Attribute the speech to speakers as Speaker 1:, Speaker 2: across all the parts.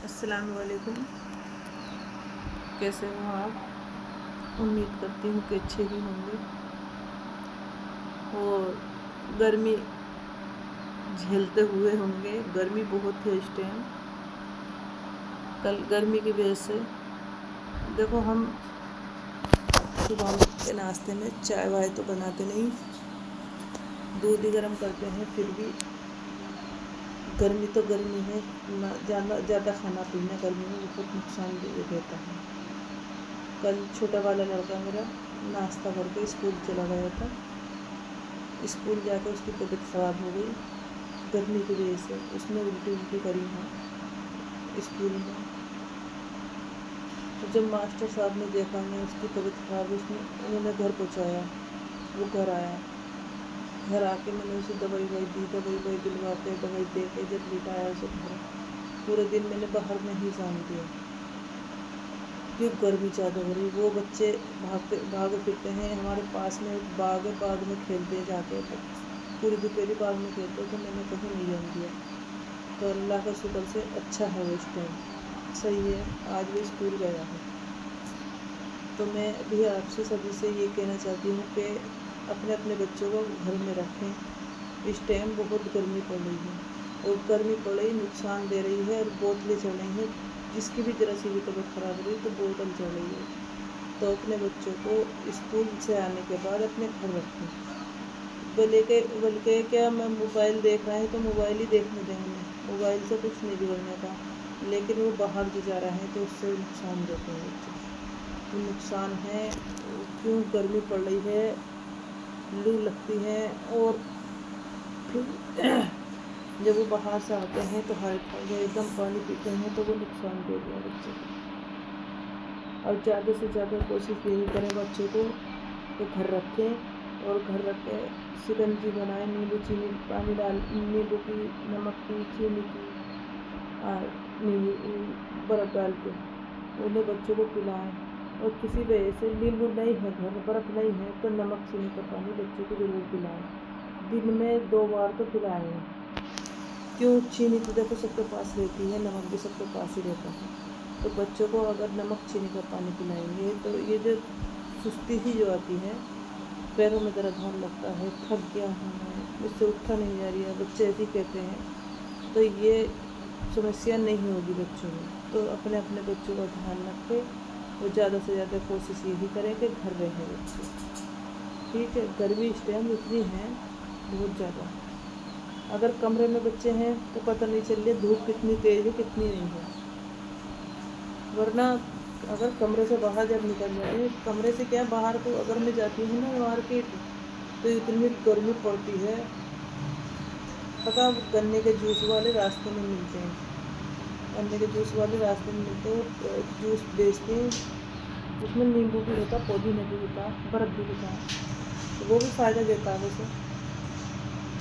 Speaker 1: السلام علیکم، کیسے ہو آپ؟ امید کرتی ہوں کہ اچھے ہی ہوں گے اور گرمی جھیلتے ہوئے ہوں گے۔ گرمی بہت ہے اس ٹائم۔ کل گرمی کی وجہ سے دیکھو ہم صبح کے ناشتے میں چائے وائے تو بناتے نہیں، دودھ ہی گرم کرتے ہیں، پھر بھی گرمی تو گرمی ہے، زیادہ کھانا پینا گرمی میں بہت نقصان دیتا ہے۔ کل چھوٹا والا لڑکا میرا ناشتہ کر کے اسکول چلا گیا تھا، اسکول جا کے اس کی طبیعت خراب ہو گئی گرمی کی وجہ سے، اس نے الٹی کری ہے اسکول میں۔ تو جب ماسٹر صاحب نے دیکھا ہے اس کی طبیعت خراب ہے، انہوں نے گھر پہنچایا، وہ گھر آیا، گھر آ کے میں نے اسے دوائی دی، دوائی دلوا کے دوائی دے کے جب لٹایا اسے گھر، پورے دن میں نے باہر نہیں جان دیا کہ گرمی زیادہ ہو رہی۔ وہ بچے بھاگ پھرتے ہیں، ہمارے پاس میں ایک باغ ہے، باغ میں کھیلتے جا کے، پوری دوپہر باغ میں کھیلتے تو میں نے کہیں نہیں جان دیا۔ تو اللہ کا شکر سے اچھا ہے، وہ اس ٹائم صحیح ہے، آج بھی اسکول گیا ہے۔ تو میں بھی آپ سے سبھی سے یہ کہنا چاہتی ہوں کہ اپنے بچوں کو گھر میں رکھیں، اس ٹائم بہت گرمی پڑ رہی ہے، اور گرمی پڑ رہی نقصان دے رہی ہے، اور بوتلیں چڑھ رہی ہیں، جس کی بھی ذرا سی بھی طبیعت خراب ہو رہی تو بوتل چڑھ رہی ہے۔ تو اپنے بچوں کو اسکول سے آنے کے بعد اپنے گھر رکھیں، بلکہ کیا میں موبائل دیکھ رہا ہے تو موبائل ہی دیکھنے دیں انہیں، موبائل سے کچھ نہیں بگڑنے کا، لیکن وہ باہر جو جا رہے ہیں تو اس سے نقصان دیتے ہیں بچے، تو نقصان ہے۔ کیوں گرمی پڑ رہی ہے، لو لگتی ہے، اور پھر جب وہ باہر سے آتے ہیں تو ایک دم پانی پیتے ہیں تو وہ نقصان دیتے ہیں بچے کو۔ اور زیادہ سے زیادہ کوشش یہی کریں بچوں کو کہ گھر رکھیں، اور گھر رکھ کے شکنجی بنائیں، نیمبو چینی پانی ڈال، نیمبو کی، نمک کی، چینی کی، برف ڈال کے انہیں بچوں کو پلائیں۔ اور کسی وجہ سے نیمبو نہیں ہے گھر، برف نہیں ہے تو نمک چینی کا پانی بچوں کو ضرور پلائیں، دن میں 2 بار تو پلائیں۔ کیوں؟ چینی تو دیکھو سب کے پاس رہتی ہے، نمک بھی سب کے پاس ہی رہتا ہے، تو بچوں کو اگر نمک چینی کا پانی پلائیں گے تو یہ جو سستی سی جو آتی ہے، پیروں میں درد ہونے لگتا ہے، تھک گیا ہوں میں، مجھ سے اٹھا نہیں جا رہی ہے، بچے ایسے کہتے ہیں، تو یہ سمسیا نہیں ہوگی بچوں میں۔ تو اپنے بچوں کا دھیان رکھیں، اور زیادہ سے زیادہ کوشش یہی کریں کہ گھر رہیں بچے، ٹھیک ہے؟ گرمی اس ٹائم اتنی ہے بہت زیادہ، اگر کمرے میں بچے ہیں تو پتہ نہیں چل رہا دھوپ کتنی تیز ہے کتنی نہیں ہے، ورنہ اگر کمرے سے باہر جب نکل جائیں، کمرے سے کیا باہر کو اگر میں جاتی ہوں نا مارکیٹ، تو اتنی گرمی پڑتی ہے، پتہ گنے کے جوس والے راستے میں ملتے ہیں، گنے کے جوس والے راستے میں ملتے ہیں، وہ جوس بیچتے ہیں، اس میں نیمبو بھی ہوتا، پودینے بھی ہوتا، برف بھی ہوتا ہے، تو وہ بھی فائدہ دیتا ہے ویسے۔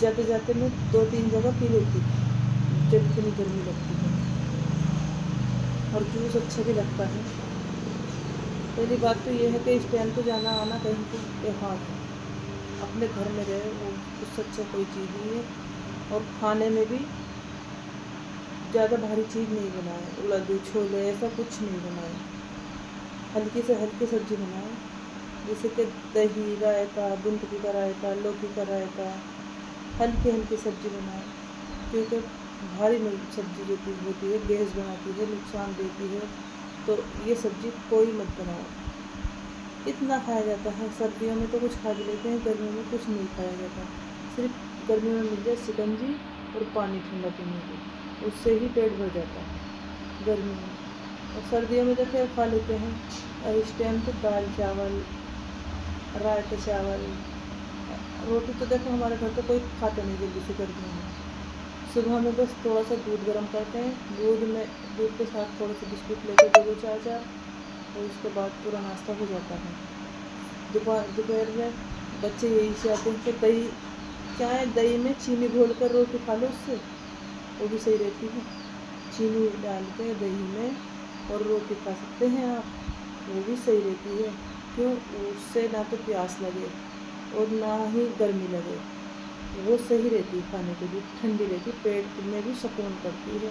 Speaker 1: جاتے جاتے میں 2-3 جگہ پی لیتی ہوں جب اتنی گرمی لگتی ہے، اور جوس اچھا بھی لگتا ہے۔ پہلی بات تو یہ ہے کہ اس ٹائم تو جانا آنا کہیں کو بیکار ہے، اپنے گھر میں رہے، وہ اس سے اچھا کوئی چیز نہیں ہے۔ اور کھانے میں بھی زیادہ بھاری چیز نہیں بنائیں، اڑد چھولے ایسا کچھ نہیں بنائیں، ہلکی سے ہلکی سبزی بنائیں، جیسے کہ دہی، رائتا، بندکی کا رائتا، لوکی کا رائتا، ہلکی سبزی بنائیں، کیونکہ بھاری سبزی جو ہوتی ہے گیس بناتی ہے، نقصان دیتی ہے، تو یہ سبزی کوئی مت بناؤ۔ اتنا کھایا جاتا ہے، سردیوں میں تو کچھ کھا بھی لیتے ہیں، گرمیوں میں کچھ نہیں کھایا جاتا، صرف گرمیوں میں مل جائے شکنجی اور پانی ٹھنڈا پینے کو، اس سے ہی پیٹ بھر جاتا ہے گرمیوں میں، اور سردیوں میں تو خیر کھا لیتے ہیں۔ اور اس ٹائم تو دال چاول، رائتا چاول، روٹی تو دیکھو ہمارے گھر تو کوئی کھاتے نہیں جلدی سے گرمیوں میں، صبح میں بس تھوڑا سا دودھ گرم کرتے ہیں، دودھ کے ساتھ تھوڑے سے بسکٹ لے کے 2 چار، اور اس کے بعد پورا ناشتہ ہو جاتا ہے۔ دوپہر میں بچے یہی چاہتے ہیں کہ دہی میں چینی گھول کر روٹی کھا لو، اس سے وہ بھی صحیح رہتی ہے، چینی ڈال کے دہی میں اور روٹی کھا سکتے ہیں آپ، وہ بھی صحیح رہتی ہے۔ کیوں؟ اس سے نہ تو پیاس لگے اور نہ ہی گرمی لگے، وہ صحیح رہتی ہے، کھانے کے لیے ٹھنڈی رہتی، پیٹ میں بھی سکون کرتی ہے۔